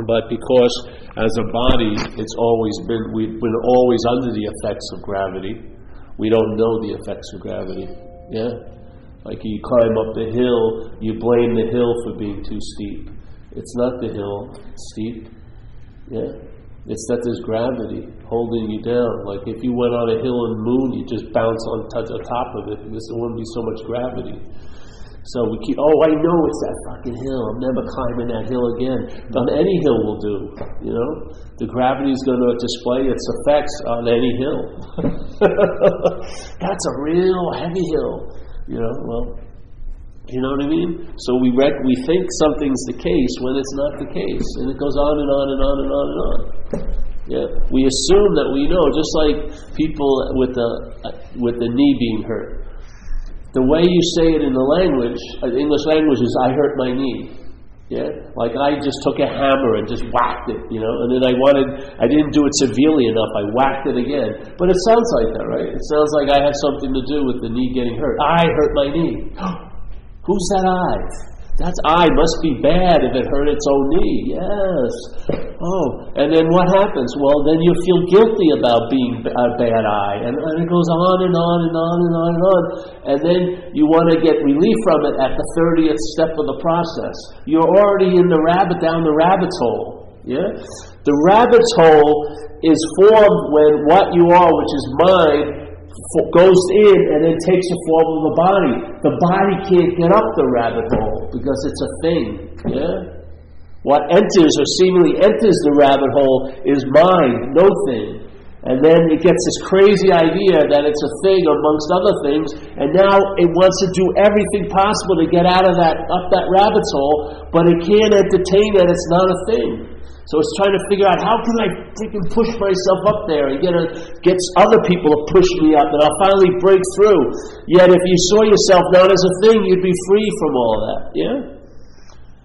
But because as a body, we've been always under the effects of gravity. We don't know the effects of gravity. Yeah? Like you climb up the hill, you blame the hill for being too steep. It's not the hill steep. Yeah? It's that there's gravity holding you down. Like if you went on a hill and moon, you just bounce on the top of it because there wouldn't be so much gravity. So we keep, I know it's that fucking hill. I'm never climbing that hill again. But any hill will do, you know. The gravity is going to display its effects on any hill. That's a real heavy hill, you know. Well, you know what I mean? So we think something's the case when it's not the case, and it goes on and on and on and on and on. Yeah, we assume that we know, just like people with the knee being hurt. The way you say it in the language, English language, is "I hurt my knee." Yeah, like I just took a hammer and just whacked it, you know, and then I didn't do it severely enough. I whacked it again. But it sounds like that, right? It sounds like I had something to do with the knee getting hurt. I hurt my knee. Who's that I? That I must be bad if it hurt its own knee. Yes. Oh, and then what happens? Well, then you feel guilty about being a bad I, and it goes on and on and on and on and on. And then you want to get relief from it at the 30th step of the process. You're already down the rabbit's hole. Yeah? The rabbit's hole is formed when what you are, which is mind, goes in and then takes the form of the body. The body can't get up the rabbit hole because it's a thing. Yeah? What enters or seemingly enters the rabbit hole is mind, no thing. And then it gets this crazy idea that it's a thing amongst other things, and now it wants to do everything possible to get up that rabbit's hole, but it can't entertain that it's not a thing. So it's trying to figure out, how can I freaking push myself up there and get other people to push me up, and I'll finally break through. Yet if you saw yourself not as a thing, you'd be free from all that. Yeah?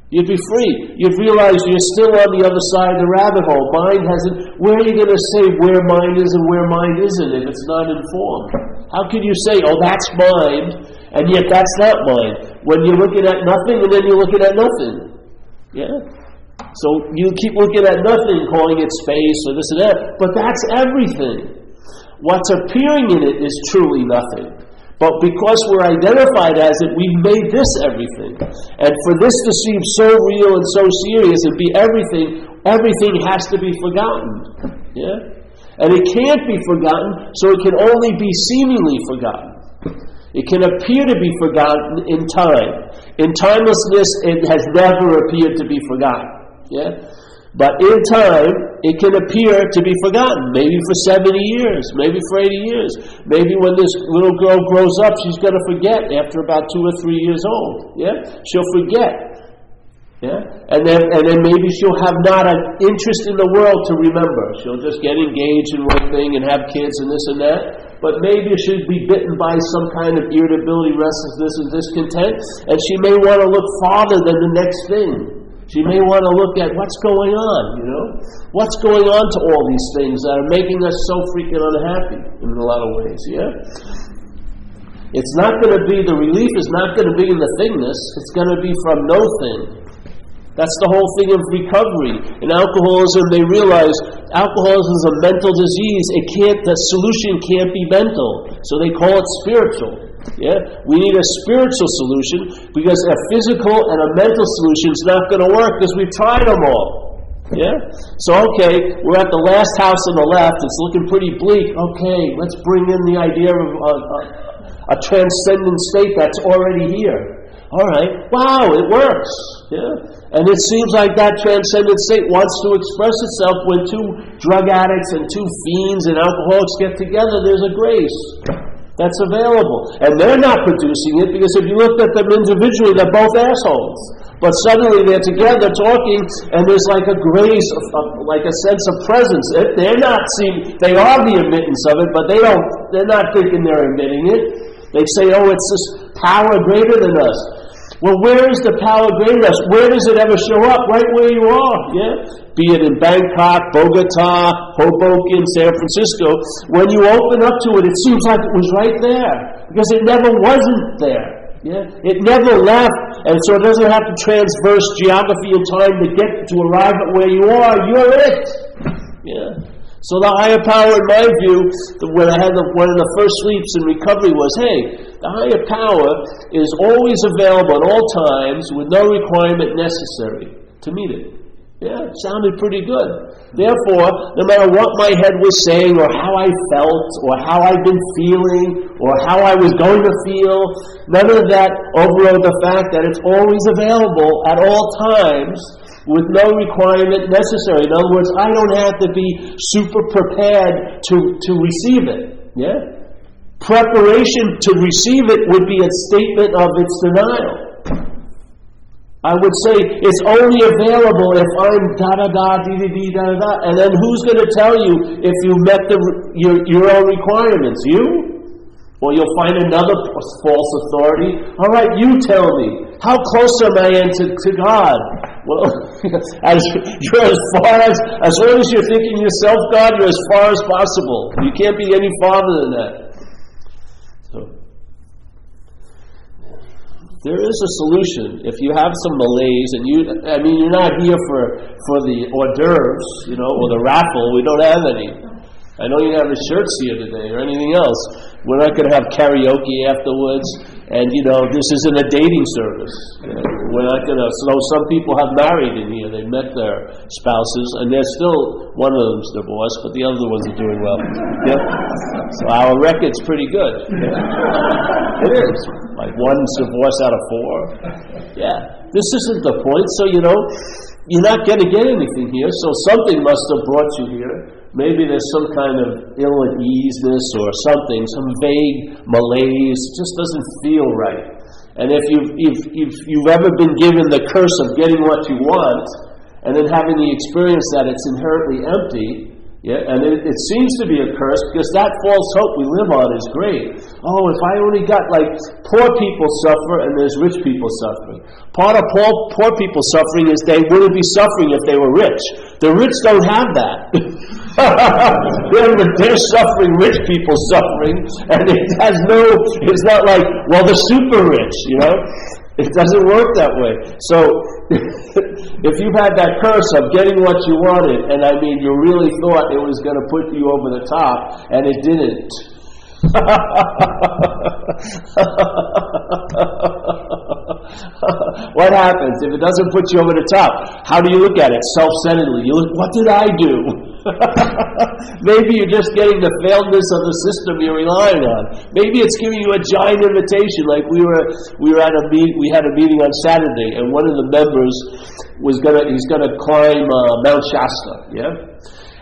You'd be free. You'd realize you're still on the other side of the rabbit hole. Mind hasn't. Where are you going to say where mind is and where mind isn't if it's not informed? How can you say, that's mind, and yet that's not mind, when you're looking at nothing and then you're looking at nothing? Yeah? So you keep looking at nothing, calling it space or this and that, but that's everything. What's appearing in it is truly nothing. But because we're identified as it, we've made this everything. And for this to seem so real and so serious and be everything has to be forgotten. Yeah? And it can't be forgotten, so it can only be seemingly forgotten. It can appear to be forgotten in time. In timelessness, it has never appeared to be forgotten. Yeah? But in time, it can appear to be forgotten. Maybe for 70 years, maybe for 80 years. Maybe when this little girl grows up, she's going to forget after about 2 or 3 years old. Yeah? She'll forget. Yeah? And then maybe she'll have not an interest in the world to remember. She'll just get engaged in one thing and have kids and this and that. But maybe she'll be bitten by some kind of irritability, restlessness, and discontent, and she may want to look farther than the next thing. She may want to look at what's going on, you know? What's going on to all these things that are making us so freaking unhappy in a lot of ways, yeah? It's not going to be, the relief is not going to be in the thingness, it's going to be from no thing. That's the whole thing of recovery. In alcoholism, they realize alcoholism is a mental disease. The solution can't be mental. So they call it spiritual. Yeah? We need a spiritual solution because a physical and a mental solution is not going to work because we've tried them all. Yeah? So, okay, we're at the last house on the left. It's looking pretty bleak. Okay, let's bring in the idea of a transcendent state that's already here. All right, wow, it works. Yeah? And it seems like that transcendent state wants to express itself when two drug addicts and two fiends and alcoholics get together. There's a grace that's available. And they're not producing it because if you looked at them individually, they're both assholes. But suddenly they're together talking, and there's like a grace, like a sense of presence. They are the emittance of it, but they're not thinking they're emitting it. They say, it's this power greater than us. Well, where is the power greater than us? Where does it ever show up? Right where you are, yeah? Be it in Bangkok, Bogota, Hoboken, San Francisco. When you open up to it, it seems like it was right there. Because it never wasn't there. Yeah? It never left And so it doesn't have to transverse geography and time to arrive at where you are. You're it. Yeah. So the higher power, in my view, when I had one of the first sleeps in recovery was, hey, the higher power is always available at all times with no requirement necessary to meet it. Yeah, it sounded pretty good. Therefore, no matter what my head was saying or how I felt or how I'd been feeling or how I was going to feel, none of that overrode the fact that it's always available at all times with no requirement necessary. In other words, I don't have to be super prepared to receive it. Yeah? Preparation to receive it would be a statement of its denial. I would say it's only available if I'm da-da-da, dee-dee-dee-da-da-da. And then who's going to tell you if you met your own requirements? You? Or you'll find another false authority. All right, you tell me. How close am I to God? Well, you're as long as you're thinking yourself God, you're as far as possible. You can't be any farther than that. So, there is a solution. If you have some malaise, and you're not here for the hors d'oeuvres, or the raffle. We don't have any. I know you have the shirts here today or anything else. We're not going to have karaoke afterwards. And, this isn't a dating service. We're not going to... So some people have married in here. They met their spouses. And they're still... One of them's divorced, but the other ones are doing well. Yep. So our record's pretty good. It is. Like one divorce out of 4. Yeah. This isn't the point. So, you're not going to get anything here. So something must have brought you here. Maybe there's some kind of ill-at-easeness or something, some vague malaise. It just doesn't feel right. And if you've ever been given the curse of getting what you want, and then having the experience that it's inherently empty, and it seems to be a curse because that false hope we live on is great. Oh, if I only got, poor people suffer and there's rich people suffering. Part of poor people suffering is they wouldn't be suffering if they were rich. The rich don't have that. They're suffering, rich people suffering, and it's not like, the super rich, It doesn't work that way. So, if you've had that curse of getting what you wanted, and you really thought it was going to put you over the top, and it didn't. What happens if it doesn't put you over the top? How do you look at it? Self-centeredly. You look, what did I do? Maybe you're just getting the failedness of the system you're relying on. Maybe it's giving you a giant invitation. Like we had a meeting on Saturday, and one of the members he's gonna climb Mount Shasta. Yeah.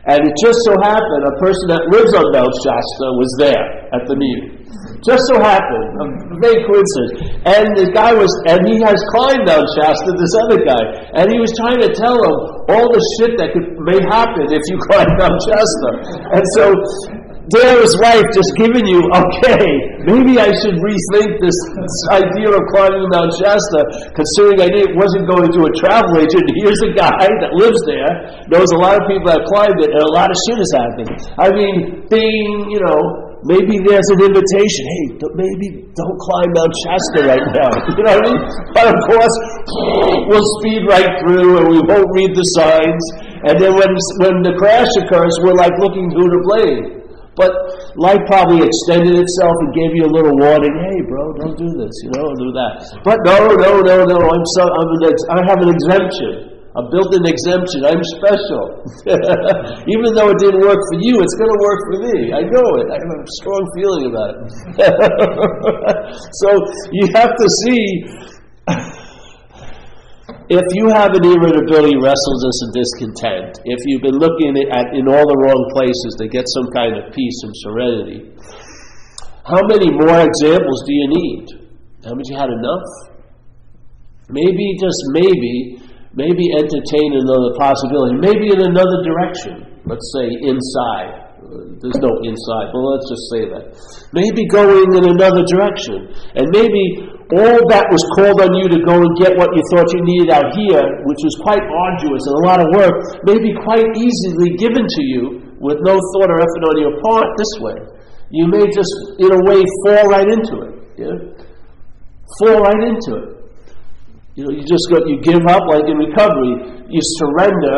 And it just so happened a person that lives on Mount Shasta was there at the meeting. Just so happened, a big coincidence. And the guy he has climbed Mount Shasta, this other guy, and he was trying to tell him all the shit that may happen if you climb Mount Shasta. And so, there his wife just giving you, okay, maybe I should rethink this idea of climbing Mount Shasta, considering I wasn't going to a travel agent. Here's a guy that lives there, knows a lot of people that climbed it, and a lot of shit has happened. Maybe there's an invitation. Hey, maybe don't climb Mount Shasta right now. You know what I mean? But of course, we'll speed right through and we won't read the signs. And then when the crash occurs, we're like looking who to blame. But life probably extended itself and gave you a little warning. Hey, bro, don't do this. Do that. But no. I have an exemption. A built-in exemption. I'm special. Even though it didn't work for you, it's going to work for me. I know it. I have a strong feeling about it. So you have to see, if you have an irritability, restlessness, and discontent, if you've been looking in all the wrong places to get some kind of peace and serenity, how many more examples do you need? Haven't you had enough? Maybe, just maybe entertain another possibility. Maybe in another direction. Let's say inside. There's no inside, but let's just say that. Maybe going in another direction. And maybe all that was called on you to go and get what you thought you needed out here, which was quite arduous and a lot of work, may be quite easily given to you with no thought or effort on your part this way. You may just, in a way, fall right into it. Yeah? Fall right into it. You just you give up, like in recovery. You surrender,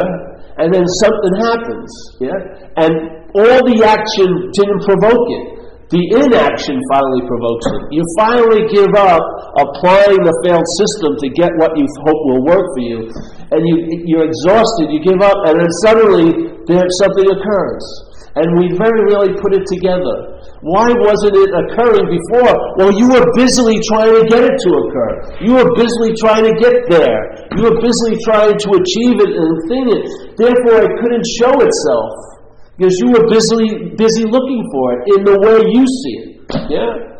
and then something happens. Yeah, and all the action didn't provoke it. The inaction finally provokes it. You finally give up applying the failed system to get what you hope will work for you, and you're exhausted. You give up, and then suddenly something occurs, and we very rarely put it together. Why wasn't it occurring before? Well, you were busily trying to get it to occur. You were busily trying to get there. You were busily trying to achieve it and think it. Therefore, it couldn't show itself because you were busy looking for it in the way you see it. Yeah?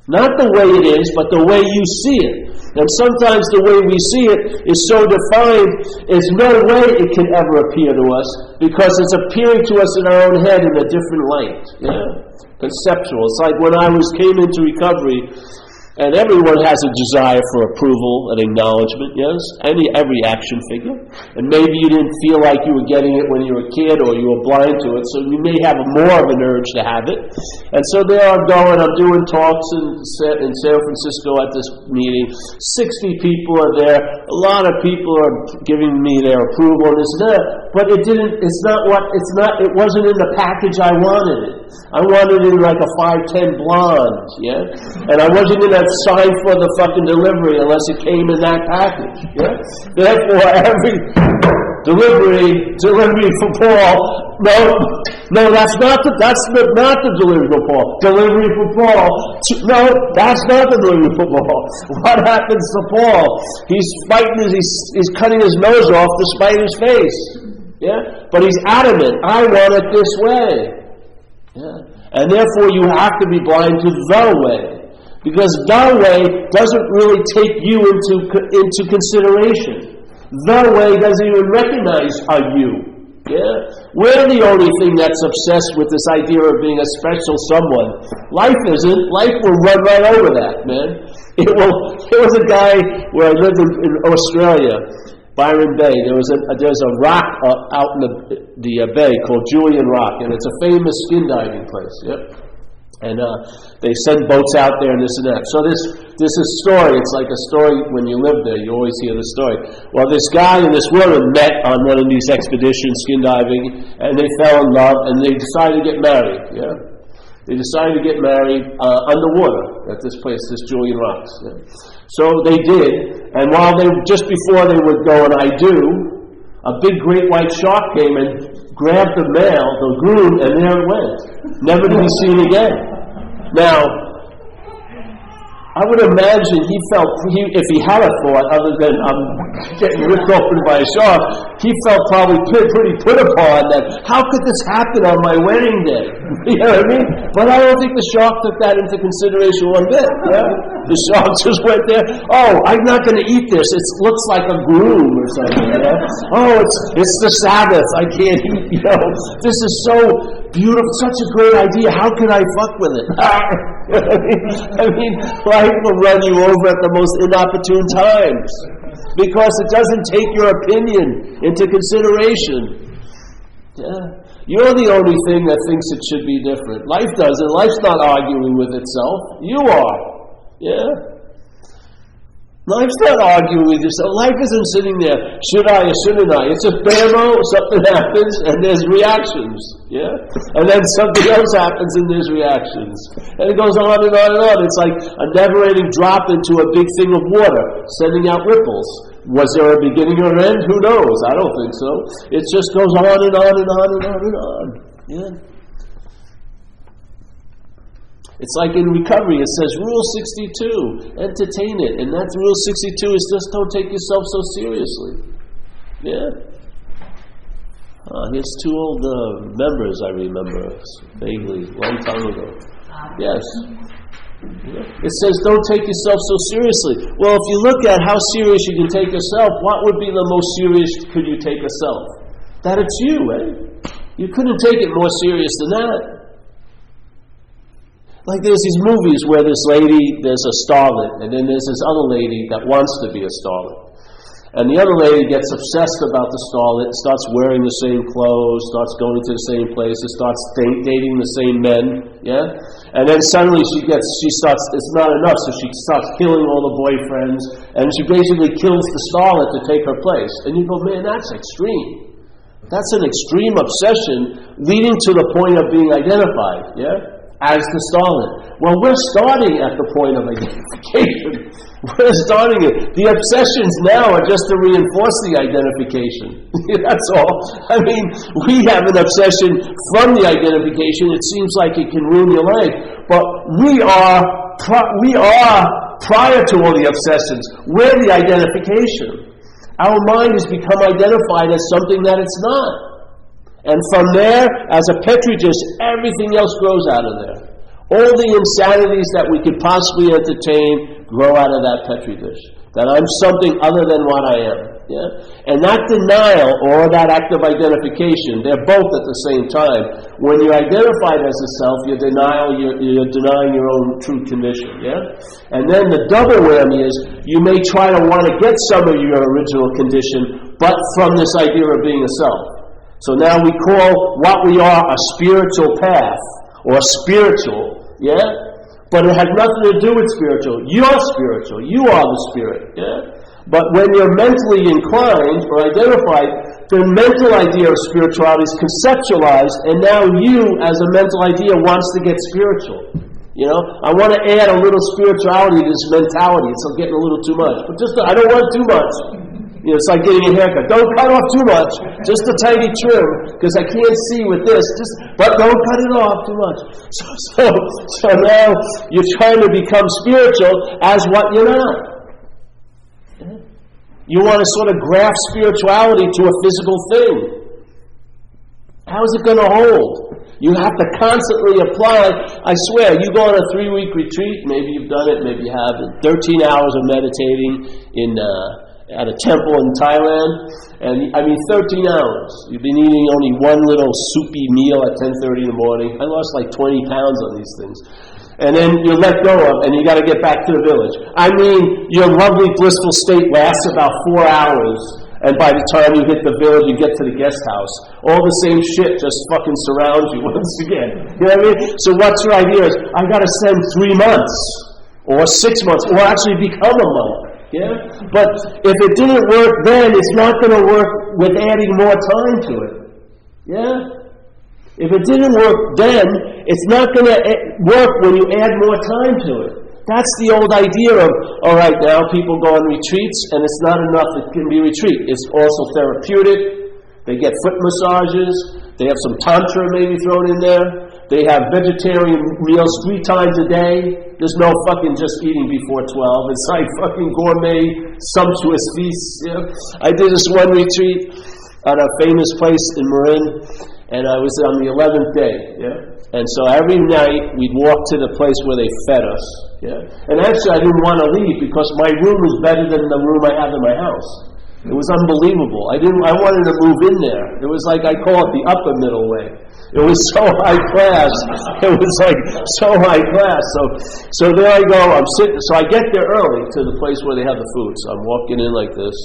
Not the way it is, but the way you see it. And sometimes the way we see it is so defined, there's no way it can ever appear to us because it's appearing to us in our own head in a different light. Yeah? Conceptual. It's like when I came into recovery, and everyone has a desire for approval and acknowledgement, yes? Every action figure. And maybe you didn't feel like you were getting it when you were a kid, or you were blind to it, so you may have more of an urge to have it. And so there I'm going, I'm doing talks in San Francisco at this meeting. 60 people are there. A lot of people are giving me their approval and this and that. But it wasn't in the package I wanted it. I wanted it in like a 5'10" blonde, yeah? And I wasn't going to sign for the fucking delivery unless it came in that package, yeah? Therefore, every delivery for Paul, no, that's not the delivery for Paul. Delivery for Paul, no, that's not the delivery for Paul. What happens to Paul? He's fighting, he's cutting his nose off to spite his face, yeah? But he's adamant, I want it this way. Yeah. And therefore you have to be blind to the way. Because the way doesn't really take you into consideration. The way doesn't even recognize a you. Yeah? We're the only thing that's obsessed with this idea of being a special someone. Life isn't. Life will run right over that, man. There was a guy where I lived in Australia, Byron Bay. There's a rock out in the bay called Julian Rock, and it's a famous skin diving place. Yep. And they send boats out there and this and that. So this is a story. It's like a story when you live there. You always hear the story. Well, this guy and this woman met on one of these expeditions, skin diving, and they fell in love, and they decided to get married. Yeah. They decided to get married underwater at this place, this Julian Rocks. Yeah. So they did, and just before they would go and a big great white shark came and grabbed the groom, and there it went. Never to be seen again. Now, I would imagine if he had a thought other than I'm getting ripped open by a shark, he felt probably pretty put upon that. How could this happen on my wedding day? You know what I mean? But I don't think the shark took that into consideration one bit. Yeah? The shark just went there. Oh, I'm not going to eat this. It looks like a groom or something. Yeah? Oh, it's the Sabbath. I can't eat. This is so beautiful, such a great idea. How can I fuck with it? I mean, life will run you over at the most inopportune times because it doesn't take your opinion into consideration. Yeah. You're the only thing that thinks it should be different. Life doesn't. Life's not arguing with itself. You are. Yeah? Life's not arguing with yourself. Life isn't sitting there, should I or shouldn't I? It's just bam, something happens and there's reactions. Yeah? And then something else happens and there's reactions. And it goes on and on and on. It's like a never-ending drop into a big thing of water, sending out ripples. Was there a beginning or an end? Who knows? I don't think so. It just goes on and on and on and on and on. Yeah? It's like in recovery, it says Rule 62, entertain it. And that Rule 62 is just don't take yourself so seriously. Yeah? Here's two old members I remember vaguely, a long time ago. Yes. It says don't take yourself so seriously. Well, if you look at how serious you can take yourself, what would be the most serious could you take yourself? That it's you, eh? You couldn't take it more serious than that. Like there's these movies where there's a starlet, and then there's this other lady that wants to be a starlet. And the other lady gets obsessed about the starlet, starts wearing the same clothes, starts going to the same places, starts dating the same men, yeah? And then suddenly she starts, it's not enough, so she starts killing all the boyfriends, and she basically kills the starlet to take her place. And you go, man, that's extreme. That's an extreme obsession leading to the point of being identified, yeah? As the starlet. Well, we're starting at the point of identification. We're starting it. The obsessions now are just to reinforce the identification. That's all. I mean, we have an obsession from the identification. It seems like it can ruin your life. But we are prior to all the obsessions. We're the identification. Our mind has become identified as something that it's not. And from there, as a petri dish, everything else grows out of there. All the insanities that we could possibly entertain grow out of that petri dish. That I'm something other than what I am. Yeah? And that denial, or that act of identification, they're both at the same time. When you're identified as a self, you're denying your own true condition. Yeah? And then the double whammy is, you may try to want to get some of your original condition, but from this idea of being a self. So now we call what we are a spiritual path, or spiritual, yeah? But it has nothing to do with spiritual. You're spiritual. You are the spirit, yeah? But when you're mentally inclined or identified, the mental idea of spirituality is conceptualized, and now you, as a mental idea, wants to get spiritual. You know, I want to add a little spirituality to this mentality. It's getting a little too much. But I don't want too much. You know, it's like getting a haircut. Don't cut off too much. Just a tiny trim, because I can't see with this. But don't cut it off too much. So now you're trying to become spiritual as what you're not. You want to sort of graft spirituality to a physical thing. How is it going to hold? You have to constantly apply. I swear, you go on a 3-week retreat. Maybe you've done it. Maybe you haven't. 13 hours of meditating at a temple in Thailand, and 13 hours. You've been eating only one little soupy meal at 10:30 in the morning. I lost like 20 pounds on these things. And then you're let go of, and you got to get back to the village. I mean, your lovely blissful state lasts about 4 hours, and by the time you hit the village, you get to the guest house. All the same shit just fucking surrounds you once again. You know what I mean? So what's your idea is, I got to spend 3 months, or 6 months, or actually become a monk. Yeah? But if it didn't work then, it's not going to work with adding more time to it. Yeah? If it didn't work then, it's not going to work when you add more time to it. That's the old idea of, all right, now people go on retreats, and it's not enough it can be retreat. It's also therapeutic. They get foot massages. They have some tantra maybe thrown in there. They have vegetarian meals 3 times a day. There's no fucking just eating before 12. It's like fucking gourmet, sumptuous feasts. You know? I did this one retreat at a famous place in Marin, and I was on the 11th day. Yeah? And so every night we'd walk to the place where they fed us. Yeah? And actually I didn't want to leave because my room was better than the room I have in my house. It was unbelievable. I wanted to move in there. It was like, I call it the upper middle way. It was so high class. It was like so high class. So there I go. I'm sitting. So I get there early to the place where they have the food. So I'm walking in like this,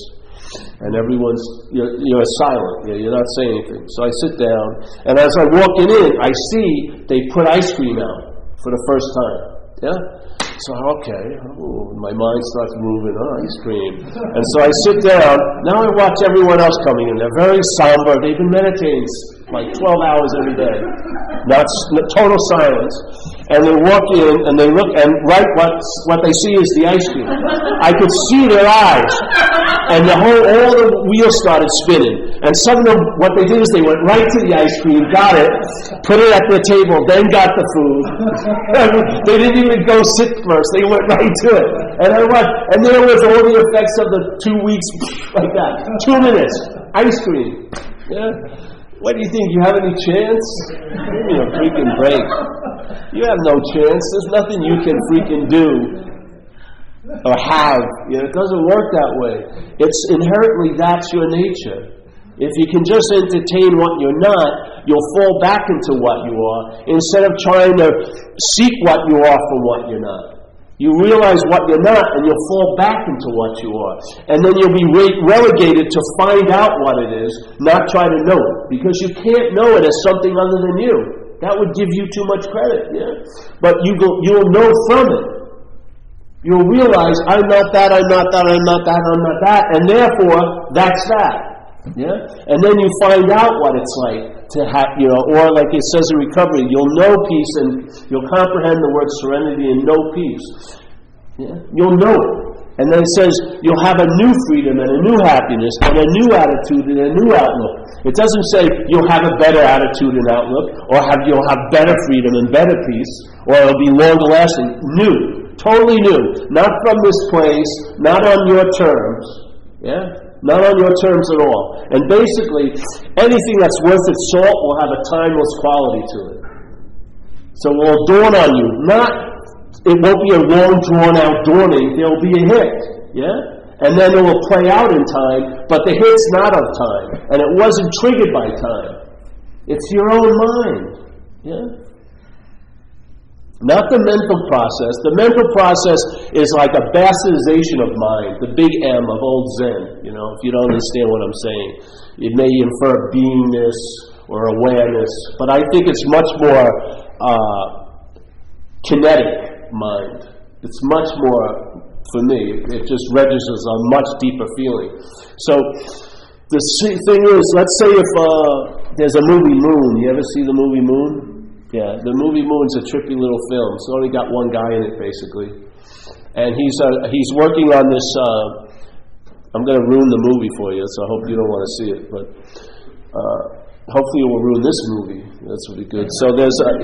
and everyone's you're silent. You're not saying anything. So I sit down, and as I'm walking in, I see they put ice cream out for the first time. Yeah. So, okay, my mind starts moving, ice cream. And so I sit down. Now I watch everyone else coming in. They're very somber. They've been meditating like 12 hours every day. Not total silence. And they walk in, and they look, and right what they see is the ice cream. I could see their eyes. And all the wheels started spinning. And some of them, what they did is they went right to the ice cream, got it, put it at their table, then got the food. They didn't even go sit first. They went right to it. And I watched, and there was all the effects of the 2 weeks, like that. 2 minutes, ice cream. Yeah. What do you think? You have any chance? Give me a freaking break. You have no chance. There's nothing you can freaking do or have. It doesn't work that way. It's inherently that's your nature. If you can just entertain what you're not, you'll fall back into what you are instead of trying to seek what you are from what you're not. You realize what you're not, and you'll fall back into what you are. And then you'll be relegated to find out what it is, not try to know it. Because you can't know it as something other than you. That would give you too much credit, yeah? But you'll know from it. You'll realize, I'm not that, I'm not that, I'm not that, I'm not that, and therefore, that's that. Yeah? And then you find out what it's like to have, or like it says in recovery, you'll know peace and you'll comprehend the word serenity and know peace. Yeah? You'll know it. And then it says you'll have a new freedom and a new happiness and a new attitude and a new outlook. It doesn't say you'll have a better attitude and outlook, or you'll have better freedom and better peace, or it'll be longer lasting. New. Totally new. Not from this place, not on your terms. Yeah? Not on your terms at all. And basically, anything that's worth its salt will have a timeless quality to it. So it will dawn on you. It won't be a long, drawn-out dawning. There will be a hit. Yeah? And then it will play out in time, but the hit's not of time. And it wasn't triggered by time. It's your own mind. Yeah? Not the mental process. The mental process is like a bastardization of mind, the big M of old Zen, if you don't understand what I'm saying. It may infer beingness or awareness, but I think it's much more kinetic mind. It's much more, for me, it just registers a much deeper feeling. So the thing is, let's say if there's a movie Moon. You ever see the movie Moon? Yeah, the movie Moon's a trippy little film. It's only got one guy in it, basically. And he's working on this, I'm going to ruin the movie for you, so I hope you don't want to see it, but hopefully it will ruin this movie. That's really good. So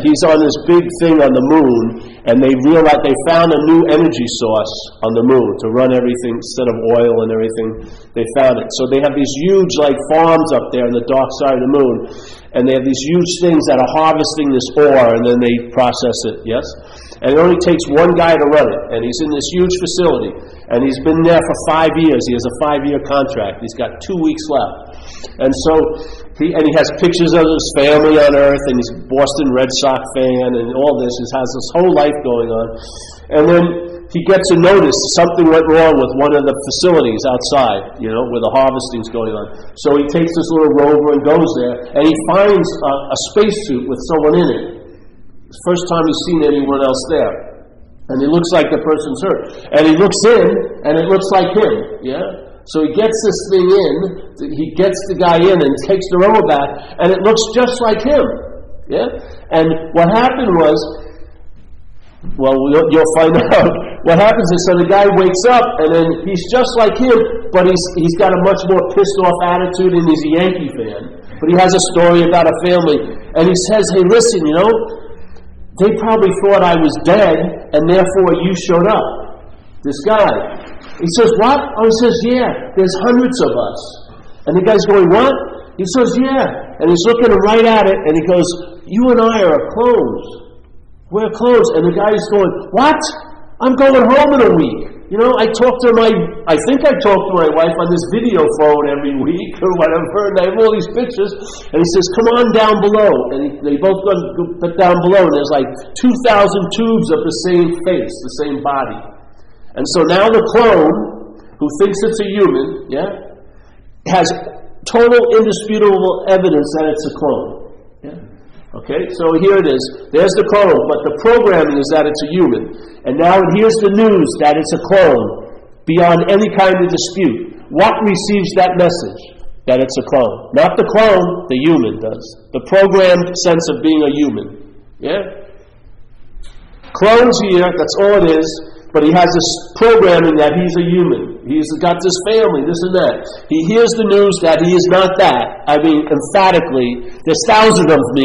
he's on this big thing on the moon, and they found a new energy source on the moon to run everything instead of oil and everything. They found it. So they have these huge farms up there on the dark side of the moon, and they have these huge things that are harvesting this ore, and then they process it, yes? And it only takes one guy to run it, and he's in this huge facility, and he's been there for 5 years. He has a 5-year contract. He's got 2 weeks left. And so, he has pictures of his family on Earth, and he's a Boston Red Sox fan, and all this. He has this whole life going on. And then he gets a notice something went wrong with one of the facilities outside, where the harvesting's going on. So he takes this little rover and goes there, and he finds a spacesuit with someone in it. It's the first time he's seen anyone else there. And it looks like the person's hurt. And he looks in, and it looks like him, yeah? So he gets this thing in, he gets the guy in and takes the rover back, and it looks just like him, yeah? And what happened was, you'll find out. What happens is, so the guy wakes up, and then he's just like him, but he's got a much more pissed-off attitude, and he's a Yankee fan. But he has a story about a family, and he says, hey, listen, they probably thought I was dead, and therefore you showed up. This guy. He says, what? Oh, he says, yeah, there's hundreds of us. And the guy's going, what? He says, yeah. And he's looking right at it, and he goes, you and I are clones. We're clones. And the guy's going, what? I'm going home in a week. I think I talk to my wife on this video phone every week or whatever, and I have all these pictures. And he says, come on down below. And they both go down below, and there's 2,000 tubes of the same face, the same body. And so now the clone, who thinks it's a human, has total indisputable evidence that it's a clone. Yeah? Okay, so here it is. There's the clone, but the programming is that it's a human. And now here's the news that it's a clone, beyond any kind of dispute. What receives that message? That it's a clone. Not the clone, the human does. The programmed sense of being a human. Yeah? Clone's here, that's all it is. But he has this programming that he's a human. He's got this family, this and that. He hears the news that he is not that. I mean, emphatically, there's thousands of me.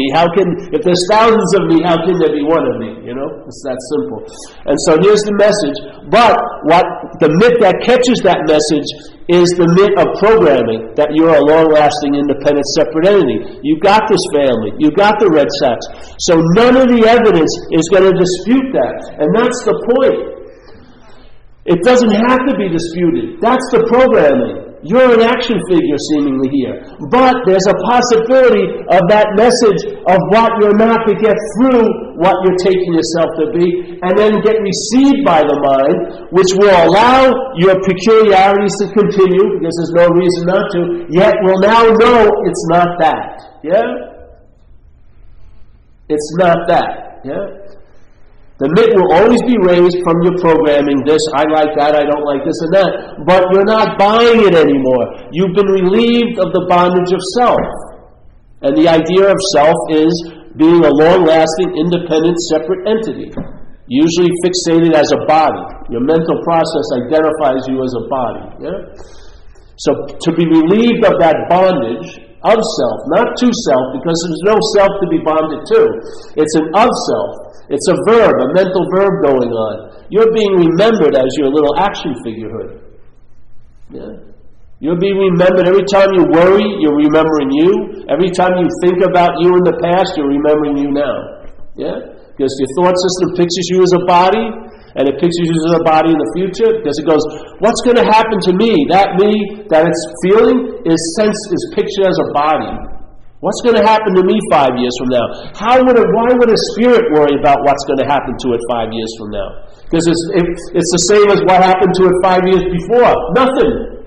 If there's thousands of me, how can there be one of me? It's that simple. And so here's the message. But the myth that catches that message is the myth of programming, that you're a long-lasting, independent, separate entity. You've got this family. You've got the Red Sox. So none of the evidence is going to dispute that. And that's the point. It doesn't have to be disputed. That's the programming. You're an action figure seemingly here. But there's a possibility of that message of what you're not to get through what you're taking yourself to be, and then get received by the mind, which will allow your peculiarities to continue, because there's no reason not to, yet will now know it's not that. Yeah? It's not that. Yeah? The mitt will always be raised from your programming, this, I like that, I don't like this and that. But you're not buying it anymore. You've been relieved of the bondage of self. And the idea of self is being a long-lasting, independent, separate entity, usually fixated as a body. Your mental process identifies you as a body. Yeah? So to be relieved of that bondage of self, not to self, because there's no self to be bonded to. It's an of self. It's a verb, a mental verb going on. You're being remembered as your little action figurehood. Yeah? You're being remembered. Every time you worry, you're remembering you. Every time you think about you in the past, you're remembering you now. Yeah? Because your thought system pictures you as a body, and it pictures you as a body in the future, because it goes, what's going to happen to me? That me, that it's feeling, is pictured as a body. What's going to happen to me 5 years from now? Why would a spirit worry about what's going to happen to it 5 years from now? Because it's the same as what happened to it 5 years before. Nothing.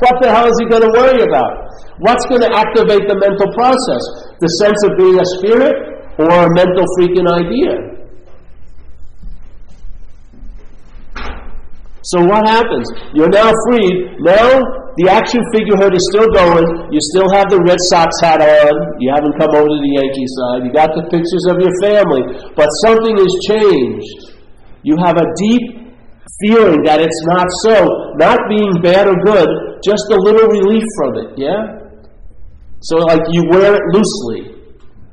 What the hell is he going to worry about? What's going to activate the mental process? The sense of being a spirit or a mental freaking idea? So what happens? You're now freed. Now the action figurehood is still going. You still have the Red Sox hat on. You haven't come over to the Yankee side. You got the pictures of your family. But something has changed. You have a deep feeling that it's not so. Not being bad or good, just a little relief from it, yeah? So like you wear it loosely.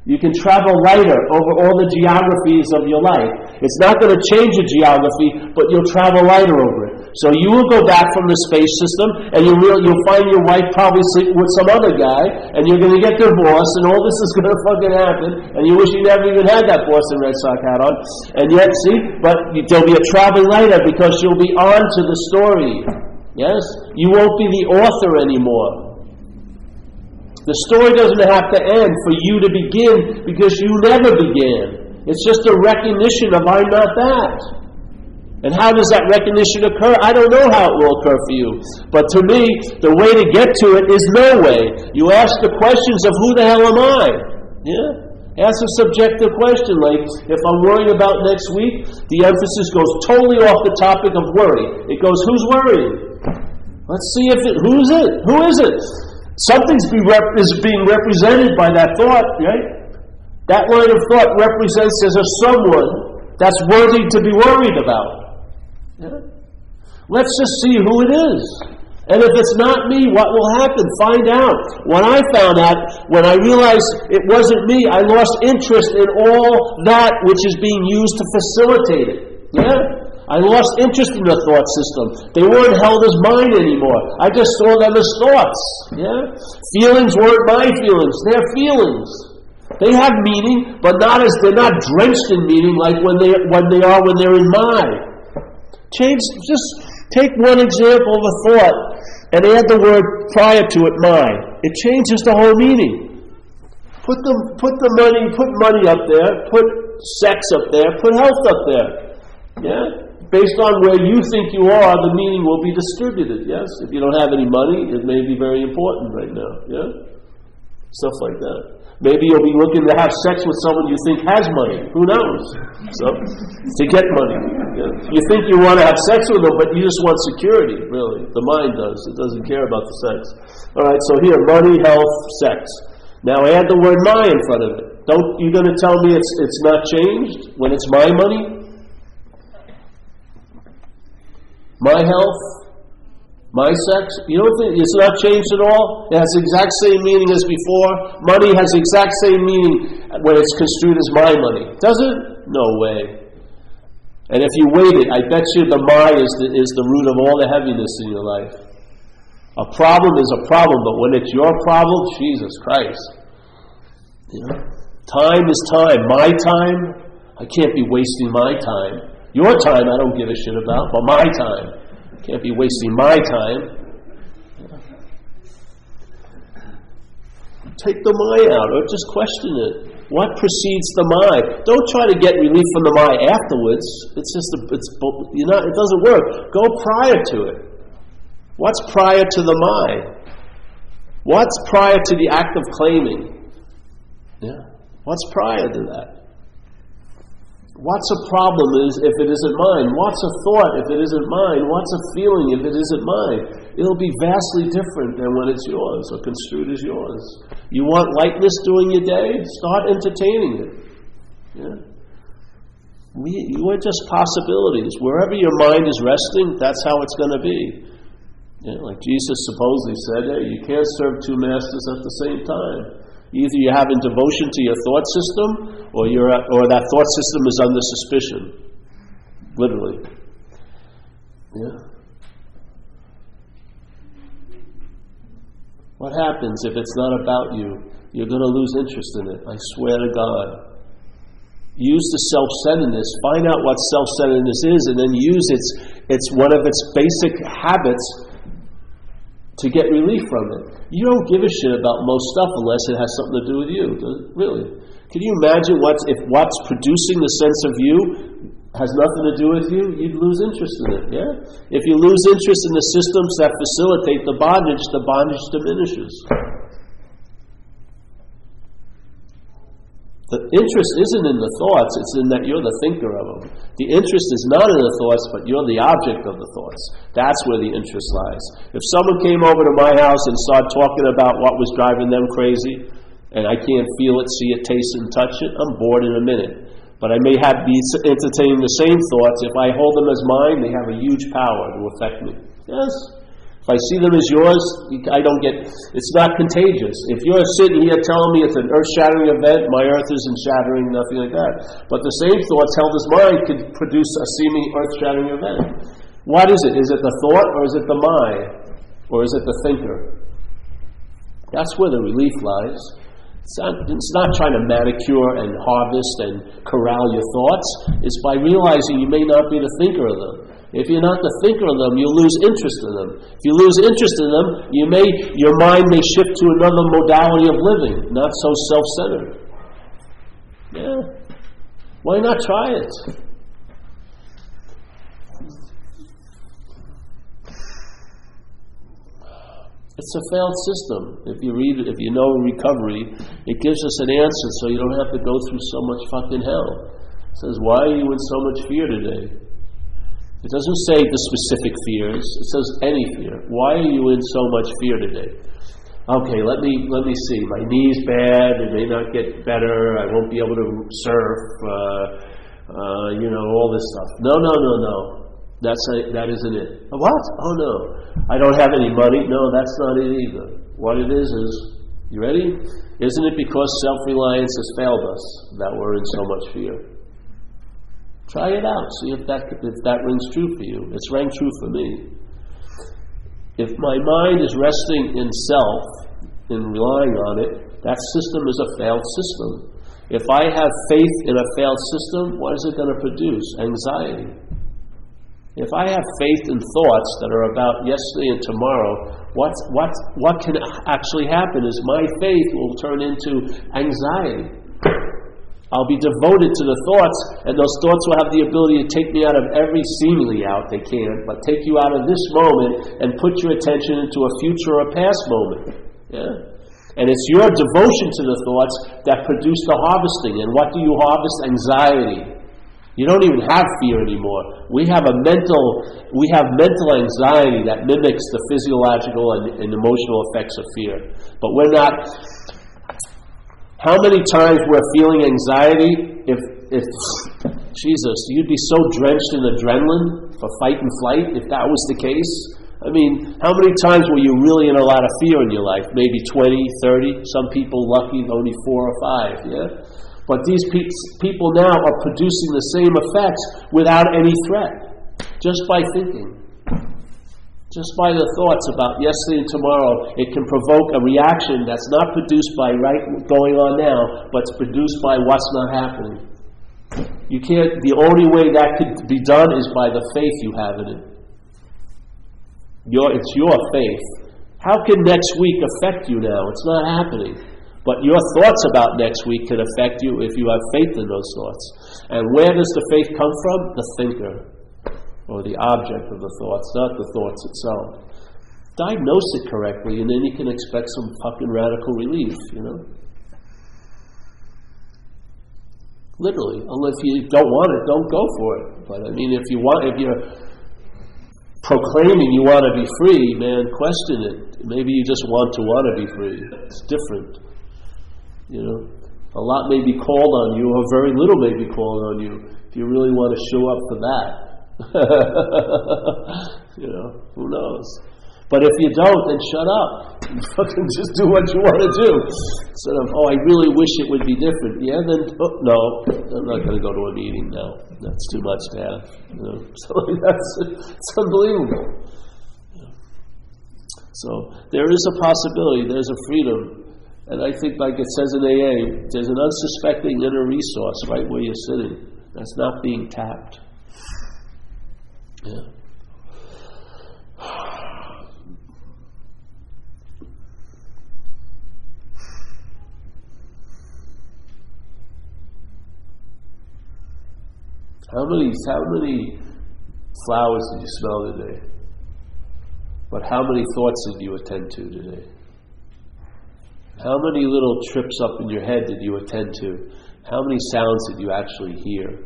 You can travel lighter over all the geographies of your life. It's not going to change your geography, but you'll travel lighter over it. So you will go back from the space system, and you'll find your wife probably sleeping with some other guy, and you're going to get divorced, and all this is going to fucking happen, and you wish you never even had that Boston Red Sox hat on. And yet, there'll be a traveling lighter because you'll be on to the story. Yes? You won't be the author anymore. The story doesn't have to end for you to begin, because you never began. It's just a recognition of I'm not that. And how does that recognition occur? I don't know how it will occur for you. But to me, the way to get to it is no way. You ask the questions of who the hell am I? Yeah? Ask a subjective question, like, if I'm worrying about next week, the emphasis goes totally off the topic of worry. It goes, who's worrying? Let's see who is it? Who is it? Something's is being represented by that thought, right? That line of thought represents as a someone that's worthy to be worried about. Yeah? Let's just see who it is. And if it's not me, what will happen? Find out. When I found out, when I realized it wasn't me, I lost interest in all that which is being used to facilitate it. Yeah? I lost interest in the thought system. They weren't held as mine anymore. I just saw them as thoughts. Yeah? Feelings weren't my feelings. They're feelings. They have meaning, but they're not drenched in meaning like when they're in my. Just take one example of a thought and add the word prior to it, my. It changes the whole meaning. Put money up there, put sex up there, put health up there. Yeah? Based on where you think you are, the meaning will be distributed, yes? If you don't have any money, it may be very important right now, yeah? Stuff like that. Maybe you'll be looking to have sex with someone you think has money. Who knows? So, to get money. Yeah? You think you want to have sex with them, but you just want security, really. The mind does. It doesn't care about the sex. All right, so here, money, health, sex. Now add the word my in front of it. You're going to tell me it's not changed when it's my money? My health, my sex, you don't think it's not changed at all? It has the exact same meaning as before. Money has the exact same meaning when it's construed as my money. Does it? No way. And if you weighed it, I bet you the my is the root of all the heaviness in your life. A problem is a problem, but when it's your problem, Jesus Christ. You know? Time is time. My time, I can't be wasting my time. Your time I don't give a shit about, but my time. Can't be wasting my time. Take the my out, or just question it. What precedes the my? Don't try to get relief from the my afterwards. It's just it doesn't work. Go prior to it. What's prior to the my? What's prior to the act of claiming? Yeah. What's prior to that? What's a problem if it isn't mine? What's a thought if it isn't mine? What's a feeling if it isn't mine? It'll be vastly different than when it's yours or construed as yours. You want lightness during your day? Start entertaining it. Yeah. We're just possibilities. Wherever your mind is resting, that's how it's going to be. Yeah, like Jesus supposedly said, hey, you can't serve two masters at the same time. Either you're having devotion to your thought system, or that thought system is under suspicion. Literally. Yeah. What happens if it's not about you? You're going to lose interest in it. I swear to God. Use the self-centeredness. Find out what self-centeredness is, and then use its one of its basic habits to get relief from it. You don't give a shit about most stuff unless it has something to do with you. Really. Can you imagine if what's producing the sense of you has nothing to do with you? You'd lose interest in it, yeah? If you lose interest in the systems that facilitate the bondage diminishes. The interest isn't in the thoughts, it's in that you're the thinker of them. The interest is not in the thoughts, but you're the object of the thoughts. That's where the interest lies. If someone came over to my house and started talking about what was driving them crazy, and I can't feel it, see it, taste it, and touch it, I'm bored in a minute. But I may be entertaining the same thoughts. If I hold them as mine, they have a huge power to affect me. Yes. If I see them as yours, it's not contagious. If you're sitting here telling me it's an earth-shattering event, my earth isn't shattering, nothing like that. But the same thoughts held as mine could produce a seeming earth-shattering event. What is it? Is it the thought, or is it the mind? Or is it the thinker? That's where the relief lies. It's not trying to manicure and harvest and corral your thoughts. It's by realizing you may not be the thinker of them. If you're not the thinker of them, you'll lose interest in them. If you lose interest in them, your mind may shift to another modality of living, not so self-centered. Yeah. Why not try it? It's a failed system. If you know recovery, it gives us an answer so you don't have to go through so much fucking hell. It says, why are you in so much fear today? It doesn't say the specific fears. It says any fear. Why are you in so much fear today? Okay, let me see. My knee's bad. It may not get better. I won't be able to surf. All this stuff. No. That isn't it. What? Oh no. I don't have any money. No, that's not it either. What it is, you ready? Isn't it because self-reliance has failed us that we're in so much fear? Try it out. See if that rings true for you. It's rang true for me. If my mind is resting in self, in relying on it, that system is a failed system. If I have faith in a failed system, what is it going to produce? Anxiety. If I have faith in thoughts that are about yesterday and tomorrow, what can actually happen is my faith will turn into anxiety. I'll be devoted to the thoughts, and those thoughts will have the ability to take me out of every seemingly out they can, but take you out of this moment and put your attention into a future or past moment. Yeah? And it's your devotion to the thoughts that produce the harvesting. And what do you harvest? Anxiety. You don't even have fear anymore. We have mental anxiety that mimics the physiological and emotional effects of fear. But we're not. How many times we're feeling anxiety if Jesus, you'd be so drenched in adrenaline for fight and flight if that was the case? I mean, how many times were you really in a lot of fear in your life? Maybe 20, 30, some people lucky only 4 or 5, yeah? But these people now are producing the same effects without any threat, just by thinking. Just by the thoughts about yesterday and tomorrow, it can provoke a reaction that's not produced by going on now, but it's produced by what's not happening. The only way that could be done is by the faith you have in it. It's your faith. How can next week affect you now? It's not happening. But your thoughts about next week can affect you if you have faith in those thoughts. And where does the faith come from? The thinker, or the object of the thoughts, not the thoughts itself. Diagnose it correctly, and then you can expect some fucking radical relief, Literally. If you don't want it, don't go for it. But I mean, if you're proclaiming you want to be free, man, question it. Maybe you just want to be free. It's different. A lot may be called on you, or very little may be called on you. If you really want to show up for that, who knows? But if you don't, then shut up. Fucking just do what you want to do. Instead of, I really wish it would be different. Yeah, then, no, I'm not going to go to a meeting now. That's too much to have. So it's unbelievable. So there is a possibility, there's a freedom. And I think, like it says in AA, there's an unsuspecting inner resource right where you're sitting that's not being tapped. Yeah. How many flowers did you smell today? But how many thoughts did you attend to today? How many little trips up in your head did you attend to? How many sounds did you actually hear?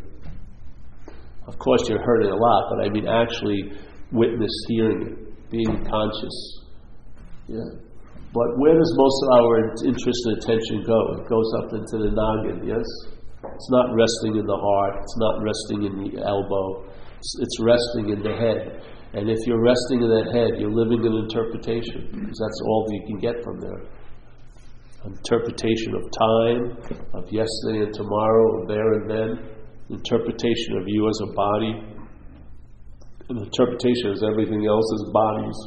Of course, you're hearing a lot, but I mean actually witness hearing it, being conscious. Yeah. But where does most of our interest and attention go? It goes up into the noggin, yes? It's not resting in the heart. It's not resting in the elbow. It's resting in the head. And if you're resting in that head, you're living in interpretation, because that's all you can get from there. Interpretation of time, of yesterday and tomorrow, of there and then. Interpretation of you as a body. And interpretation as everything else as bodies.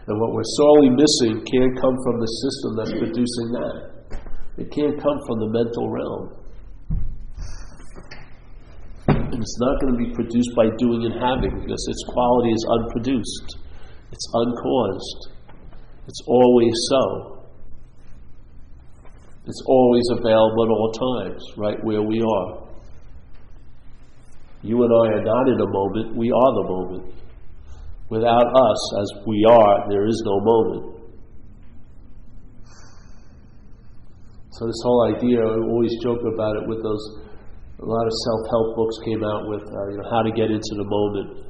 And what we're sorely missing can't come from the system that's producing that. It can't come from the mental realm. And it's not going to be produced by doing and having, because its quality is unproduced. It's uncaused. It's always so. It's always available at all times, right where we are. You and I are not in a moment, we are the moment. Without us, as we are, there is no moment. So this whole idea, I always joke about it with those, a lot of self-help books came out with, how to get into the moment.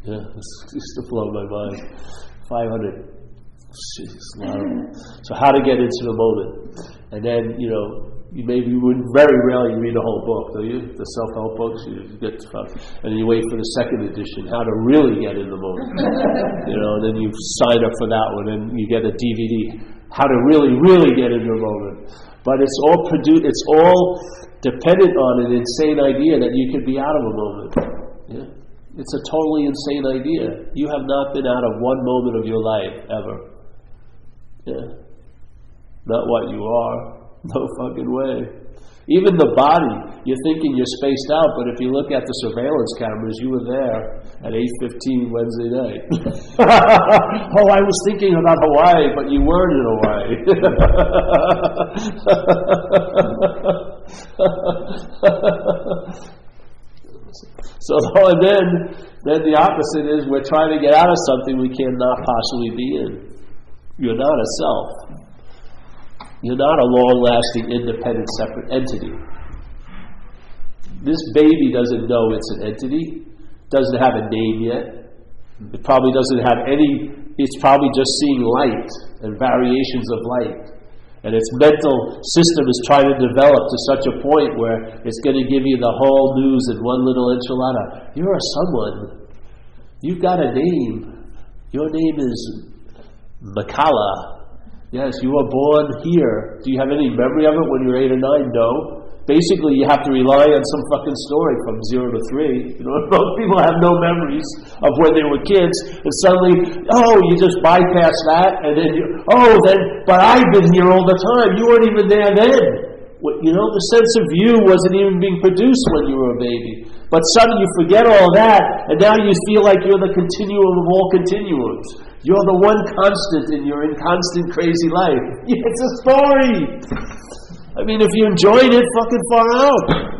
Yeah, this used to blow my mind. 500. Jeez, so how to get into the moment. And then, very rarely read the whole book, do you? The self-help books, you get and then you wait for the second edition, how to really get in the moment. And then you sign up for that one, and you get a DVD, how to really, really get in the moment. But it's all dependent on an insane idea that you could be out of a moment. Yeah? It's a totally insane idea. You have not been out of one moment of your life, ever. Yeah. Not what you are. No fucking way. Even the body, you're thinking you're spaced out, but if you look at the surveillance cameras, you were there at 8:15 Wednesday night. I was thinking about Hawaii, but you weren't in Hawaii. And then the opposite is we're trying to get out of something we cannot possibly be in. You're not a self. You're not a long-lasting, independent, separate entity. This baby doesn't know it's an entity, doesn't have a name yet. It probably doesn't have it's probably just seeing light and variations of light. And its mental system is trying to develop to such a point where it's going to give you the whole news in one little enchilada. You're a someone. You've got a name. Your name is Makala. Yes, you were born here. Do you have any memory of it when you were 8 or 9? No. Basically, you have to rely on some fucking story from 0 to 3. Most people have no memories of when they were kids, and suddenly, you just bypass that, and then but I've been here all the time. You weren't even there then. The sense of you wasn't even being produced when you were a baby. But suddenly you forget all that, and now you feel like you're the continuum of all continuums. You're the one constant in your inconstant crazy life. It's a story. I mean, if you're enjoying it, fucking far out.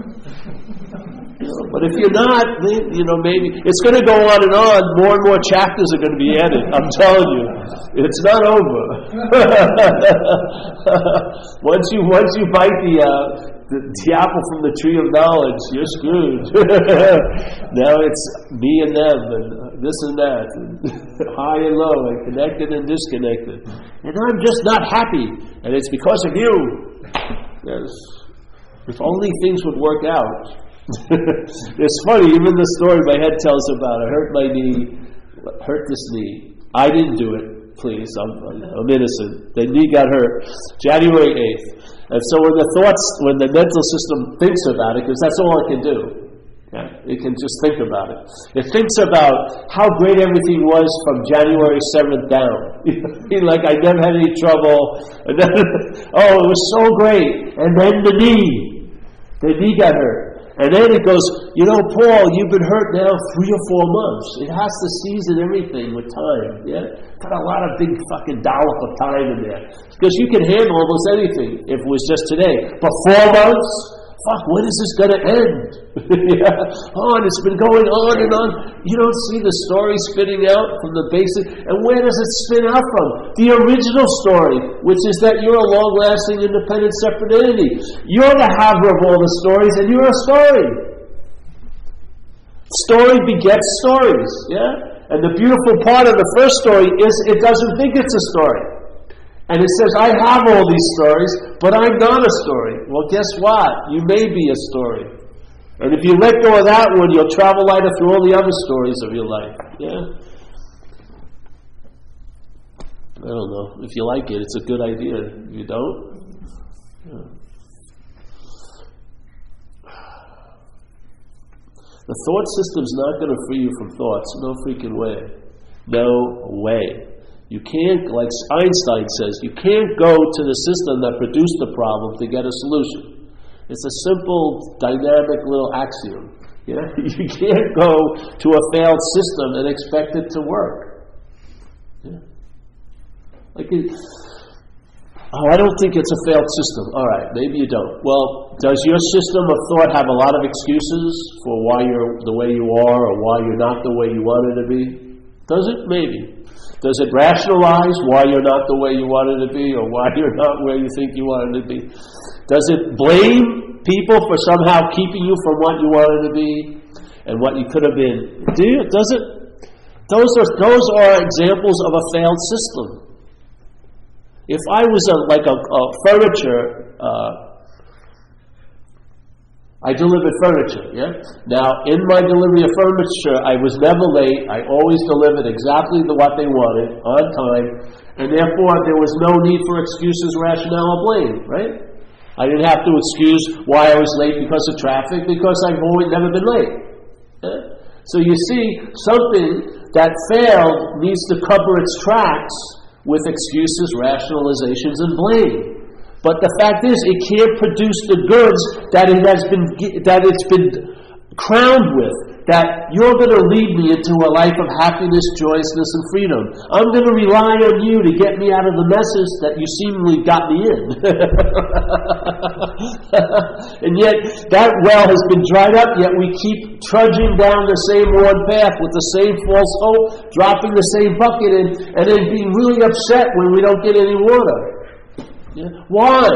But if you're not, maybe it's going to go on and on. More and more chapters are going to be added. I'm telling you, it's not over. Once you bite the apple from the tree of knowledge, you're screwed. Now it's me and them, and this and that, and high and low, and connected and disconnected. And I'm just not happy, and it's because of you. Yes. If only things would work out. It's funny, even the story my head tells about, I hurt my knee, hurt this knee. I didn't do it, please, I'm innocent. The knee got hurt January 8th. And so when the mental system thinks about it, because that's all it can do, it can just think about it. It thinks about how great everything was from January 7th down. Like I never had any trouble, and then, it was so great. And then the knee got hurt. And then it goes, Paul, you've been hurt now 3 or 4 months. It has to season everything with time. Yeah? Put a lot of big fucking dollop of time in there. Because you can handle almost anything if it was just today. But 4 months? Fuck, when is this going to end? And it's been going on and on. You don't see the story spinning out from the basic. And where does it spin out from? The original story, which is that you're a long-lasting, independent, separate entity. You're the haver of all the stories, and you're a story. Story begets stories, yeah? And the beautiful part of the first story is it doesn't think it's a story. And it says, I have all these stories, but I'm not a story. Well, guess what? You may be a story. And if you let go of that one, you'll travel lighter through all the other stories of your life. Yeah? I don't know. If you like it, it's a good idea. If you don't? Yeah. The thought system's not going to free you from thoughts. No freaking way. No way. You can't, like Einstein says, you can't go to the system that produced the problem to get a solution. It's a simple, dynamic little axiom. Yeah? You can't go to a failed system and expect it to work. Yeah? I don't think it's a failed system. All right, maybe you don't. Well, does your system of thought have a lot of excuses for why you're the way you are or why you're not the way you wanted to be? Does it? Maybe. Does it rationalize why you're not the way you wanted to be or why you're not where you think you wanted to be? Does it blame people for somehow keeping you from what you wanted to be and what you could have been? Does it? Those are examples of a failed system. If I was a furniture, I delivered furniture, yeah? Now, in my delivery of furniture, I was never late. I always delivered exactly what they wanted, on time, and therefore there was no need for excuses, rationale, or blame, right? I didn't have to excuse why I was late because of traffic, because I've always never been late. Yeah? So you see, something that failed needs to cover its tracks with excuses, rationalizations, and blame. But the fact is, it can't produce the goods that it's been crowned with. That you're going to lead me into a life of happiness, joyousness, and freedom. I'm going to rely on you to get me out of the messes that you seemingly got me in. And yet, that well has been dried up, yet we keep trudging down the same worn path with the same false hope, dropping the same bucket in, and then being really upset when we don't get any water. Yeah. Why?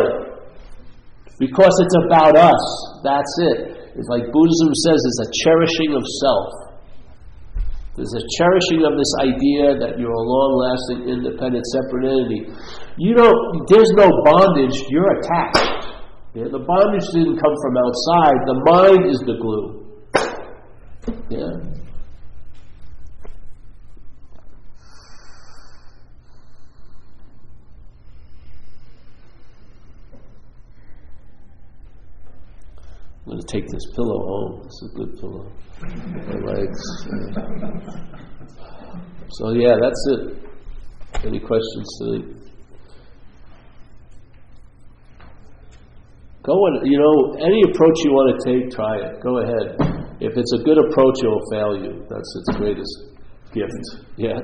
Because it's about us. That's it. It's like Buddhism says, it's a cherishing of self. There's a cherishing of this idea that you're a long-lasting, independent, separate entity. There's no bondage, you're attached. Yeah? The bondage didn't come from outside. The mind is the glue. Yeah? I'm going to take this pillow home. This is a good pillow. My legs. So yeah, that's it. Any questions today? Go on. Any approach you want to take, try it. Go ahead. If it's a good approach, it will fail you. That's its greatest gift. Yeah.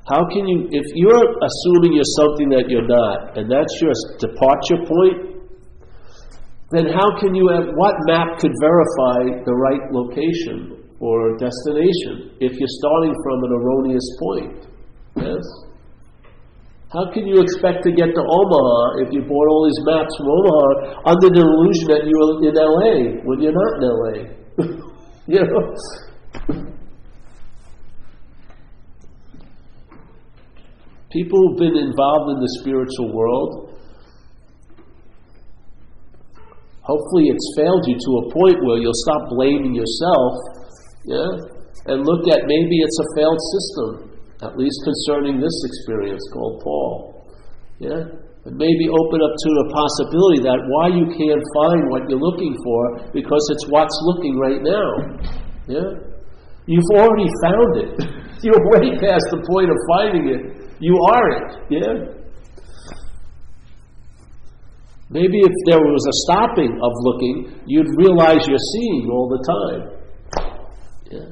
How can you, if you're assuming you're something that you're not, and that's your departure point, then how can you have, what map could verify the right location or destination if you're starting from an erroneous point? Yes? How can you expect to get to Omaha if you bought all these maps from Omaha under the illusion that you're in LA when you're not in LA? You know? People who've been involved in the spiritual world, hopefully it's failed you to a point where you'll stop blaming yourself, yeah, and look at maybe it's a failed system, at least concerning this experience called Paul, yeah, and maybe open up to the possibility that why you can't find what you're looking for because it's what's looking right now, yeah. You've already found it. You're way past the point of finding it. You are it, yeah? Maybe if there was a stopping of looking, you'd realize you're seeing all the time. Yeah.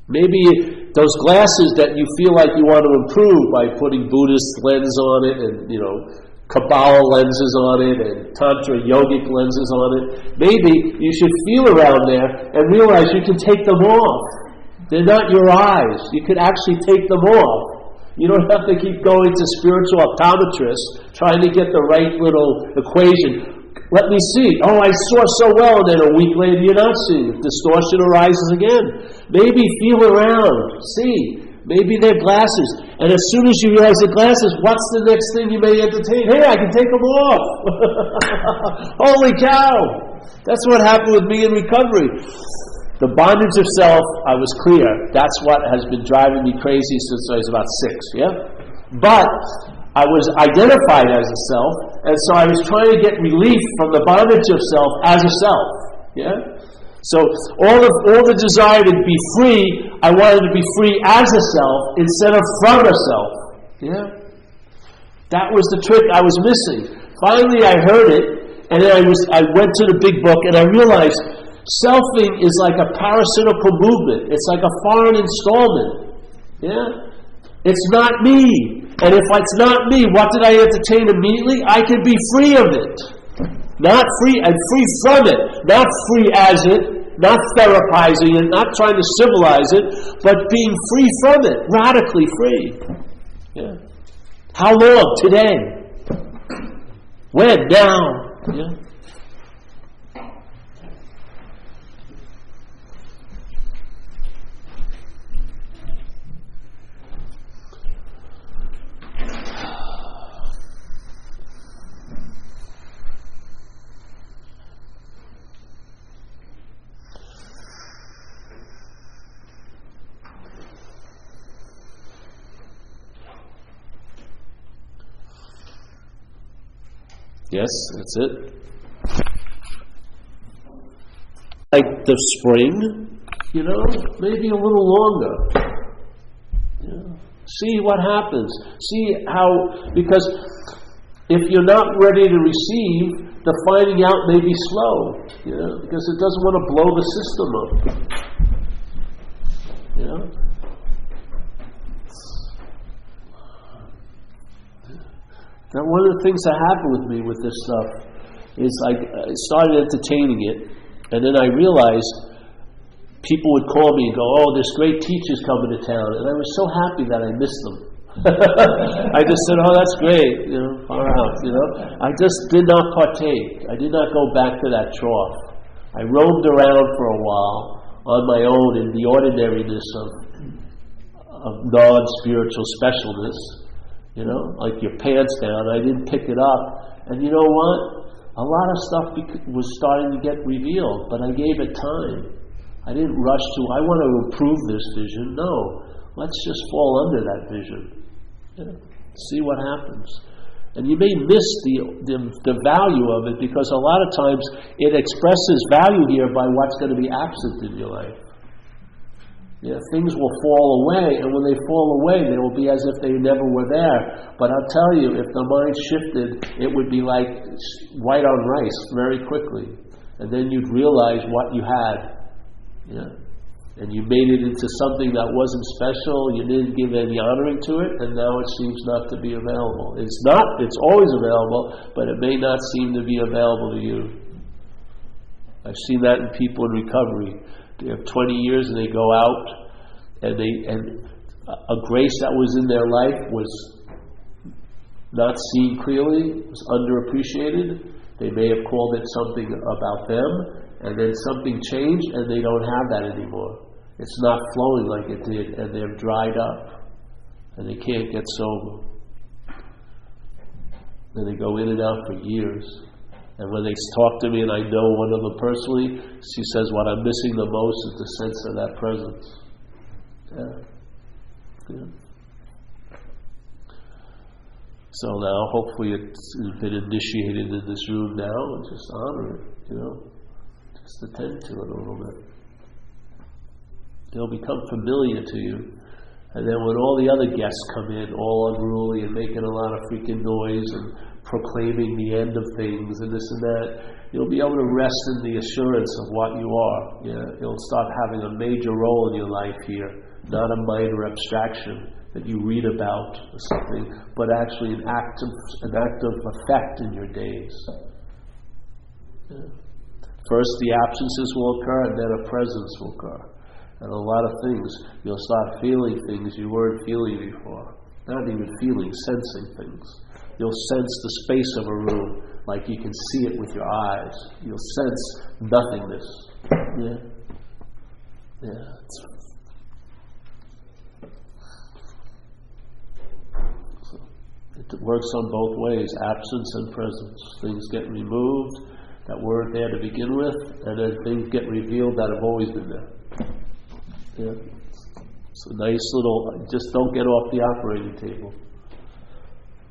Maybe those glasses that you feel like you want to improve by putting Buddhist lens on it and, Kabbalah lenses on it and Tantra yogic lenses on it, maybe you should feel around there and realize you can take them off. They're not your eyes. You could actually take them off. You don't have to keep going to spiritual optometrists trying to get the right little equation. Let me see. Oh, I saw so well, and then a week later you're not seeing it. Distortion arises again. Maybe feel around. See. Maybe they're glasses. And as soon as you realize they're glasses, what's the next thing you may entertain? Hey, I can take them off. Holy cow. That's what happened with me in recovery. The bondage of self, I was clear, that's what has been driving me crazy since I was about 6, yeah? But I was identified as a self, and so I was trying to get relief from the bondage of self as a self, yeah? So all the desire to be free, I wanted to be free as a self instead of from a self, yeah? That was the trick I was missing. Finally I heard it, and then I went to the big book, and I realized selfing is like a parasitical movement. It's like a foreign installment. Yeah? It's not me. And if it's not me, what did I entertain immediately? I can be free of it. Not free, and free from it. Not free as it, not therapizing it, not trying to civilize it, but being free from it. Radically free. Yeah? How long? Today. When? Now. Yeah? Yes, that's it. Like the spring, maybe a little longer. Yeah. See what happens. See how, because if you're not ready to receive, the finding out may be slow, because it doesn't want to blow the system up. Now, one of the things that happened with me with this stuff is I started entertaining it, and then I realized people would call me and go, "Oh, there's great teachers coming to town," and I was so happy that I missed them. I just said, "Oh, that's great, far out." I just did not partake. I did not go back to that trough. I roamed around for a while on my own in the ordinariness of non-spiritual specialness. Like your pants down. I didn't pick it up. And you know what? A lot of stuff was starting to get revealed, but I gave it time. I didn't rush to, I want to improve this vision. No. Let's just fall under that vision. See what happens. And you may miss the value of it because a lot of times it expresses value here by what's going to be absent in your life. Things will fall away, and when they fall away, they will be as if they never were there. But I'll tell you, if the mind shifted, it would be like white on rice very quickly. And then you'd realize what you had. And you made it into something that wasn't special, you didn't give any honoring to it, and now it seems not to be available. It's not, it's always available, but it may not seem to be available to you. I've seen that in people in recovery. They have 20 years and they go out, and a grace that was in their life was not seen clearly, was underappreciated. They may have called it something about them, and then something changed and they don't have that anymore. It's not flowing like it did, and they're dried up, and they can't get sober. And they go in and out for years. And when they talk to me, and I know one of them personally, she says, what I'm missing the most is the sense of that presence. Yeah. So now, hopefully it's been initiated in this room now, and just honor it, just attend to it a little bit. It'll become familiar to you. And then when all the other guests come in, all unruly and making a lot of freaking noise and proclaiming the end of things and this and that, you'll be able to rest in the assurance of what you are. Yeah? You'll start having a major role in your life here, not a minor abstraction that you read about or something, but actually an act of effect in your days. Yeah. First the absences will occur, and then a presence will occur. And a lot of things, you'll start feeling things you weren't feeling before. Not even feeling, sensing things. You'll sense the space of a room like you can see it with your eyes. You'll sense nothingness. Yeah. It works on both ways, absence and presence. Things get removed that weren't there to begin with, and then things get revealed that have always been there. Yeah. It's a nice little, just don't get off the operating table.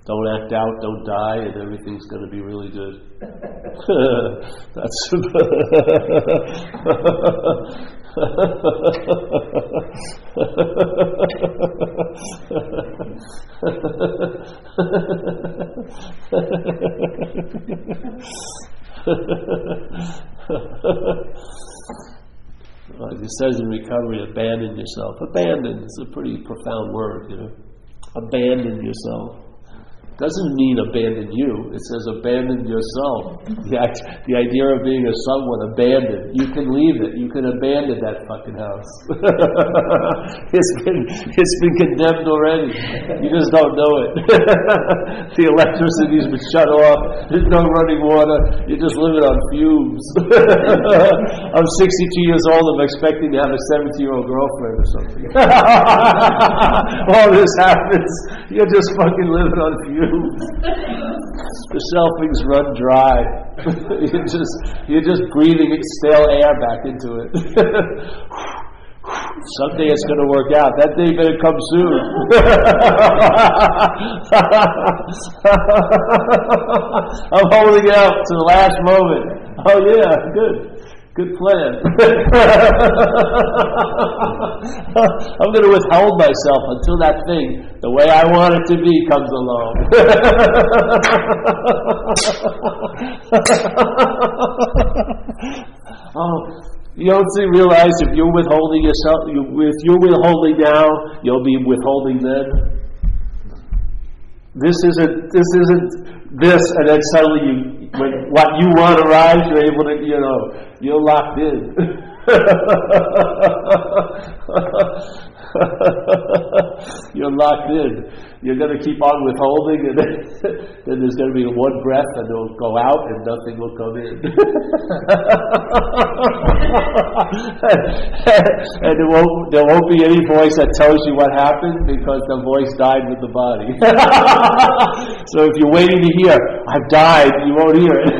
Don't act out, don't die, and everything's going to be really good. That's it says in recovery, abandon yourself. Abandon is a pretty profound word, Abandon yourself. Doesn't mean abandon you. It says abandon yourself. The idea of being a someone abandoned. You can leave it. You can abandon that fucking house. It's been condemned already. You just don't know it. The electricity's been shut off. There's no running water. You're just living on fumes. I'm 62 years old. I'm expecting to have a 70-year-old girlfriend or something. All this happens. You're just fucking living on fumes. The shelvings run dry. You're just breathing stale air back into it. Someday it's going to work out. That day better come soon. I'm holding out to the last moment. Oh yeah, good plan. I'm going to withhold myself until that thing, the way I want it to be, comes along. You don't realize if you're withholding yourself, if you're withholding now, you'll be withholding then. This isn't this, and then suddenly when what you want arrives, you're able to, you're locked in. You're locked in. You're going to keep on withholding, and then there's going to be one breath, and it'll go out, and nothing will come in. And there won't be any voice that tells you what happened, because the voice died with the body. So if you're waiting to hear, I've died, you won't hear it.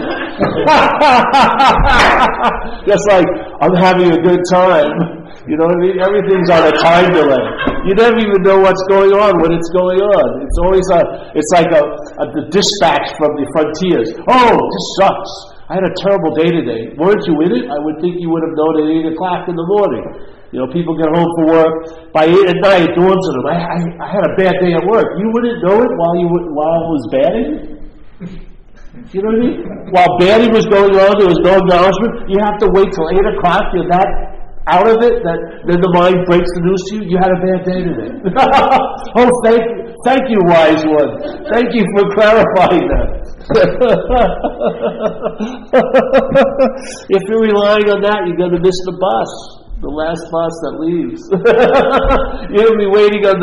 Just like, I'm having a good time. You know what I mean? Everything's on a time delay. You never even know what's going on when it's going on. It's always it's like the dispatch from the frontiers. Oh, this sucks. I had a terrible day today. Weren't you in it? I would think you would have known at 8 o'clock in the morning. People get home from work. By 8 at night, it dawns on them. I had a bad day at work. You wouldn't know it while it was batting? You know what I mean? While batting was going on, there was no acknowledgement. You have to wait till 8 o'clock. You're that out of it, that then the mind breaks the news to you, you had a bad day today. Oh, thank you, wise one. Thank you for clarifying that. If you're relying on that, you're going to miss the bus, the last bus that leaves. You're going to be waiting on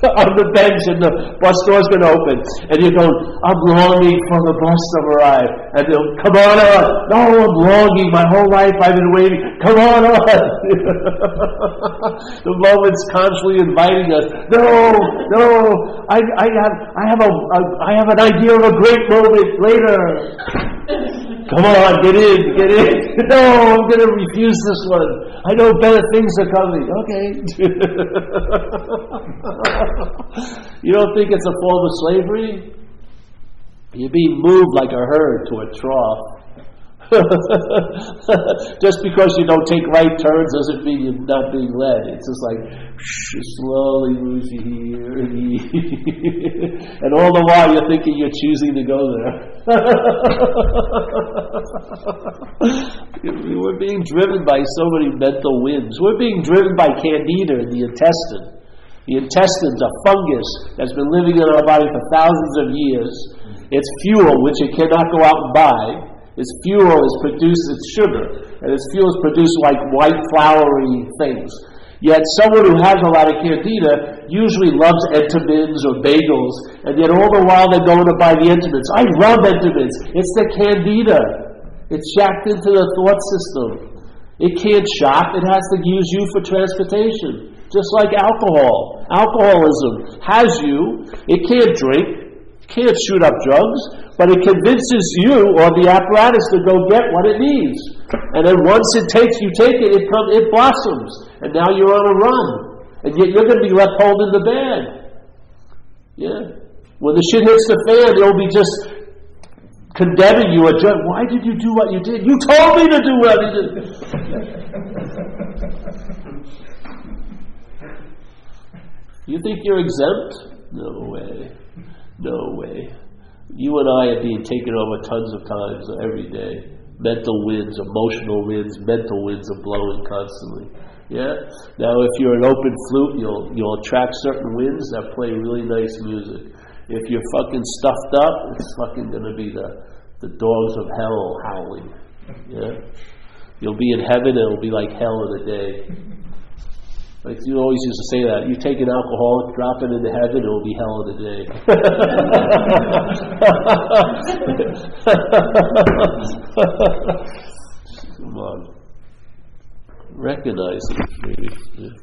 on the bench, and the bus door's going to open, and you're going, I'm longing for the bus to arrive, and they'll, come on. No, I'm longing, my whole life I've been waiting, come on. The moment's constantly inviting us. No, I have an idea of a great moment later. Come on, get in. No, I'm going to refuse this one. I know better things are coming. Okay. You don't think it's a form of slavery? You're being moved like a herd to a trough. Just because you don't take right turns doesn't mean you're not being led. It's just like slowly moves you here and here. And all the while you're thinking you're choosing to go there. We're being driven by so many mental winds. We're being driven by candida in the intestine. The intestine's a fungus that's been living in our body for thousands of years. Its fuel, which it cannot go out and buy, its fuel is produced, its sugar, and its fuel is produced like white floury things. Yet someone who has a lot of candida usually loves Entenmann's or bagels, and yet all the while they're going to buy the Entenmann's. I love Entenmann's. It's the candida. It's jacked into the thought system. It can't shop. It has to use you for transportation. Just like alcohol. Alcoholism has you. It can't drink. Can't shoot up drugs, but it convinces you or the apparatus to go get what it needs. And then once you take it, it blossoms. And now you're on a run. And yet you're going to be left holding the bag. Yeah. When the shit hits the fan, they'll be just condemning you. Why did you do what you did? You told me to do what you did. You think you're exempt? No way. No way. You and I are being taken over tons of times every day. Mental winds, emotional winds, mental winds are blowing constantly. Yeah? Now if you're an open flute, you'll attract certain winds that play really nice music. If you're fucking stuffed up, it's fucking gonna be the dogs of hell howling. Yeah? You'll be in heaven and it'll be like hell in a day. Like you always used to say that. You take an alcoholic, drop it into heaven, it will be hell in a day. Come on. Recognize it, maybe. Yeah.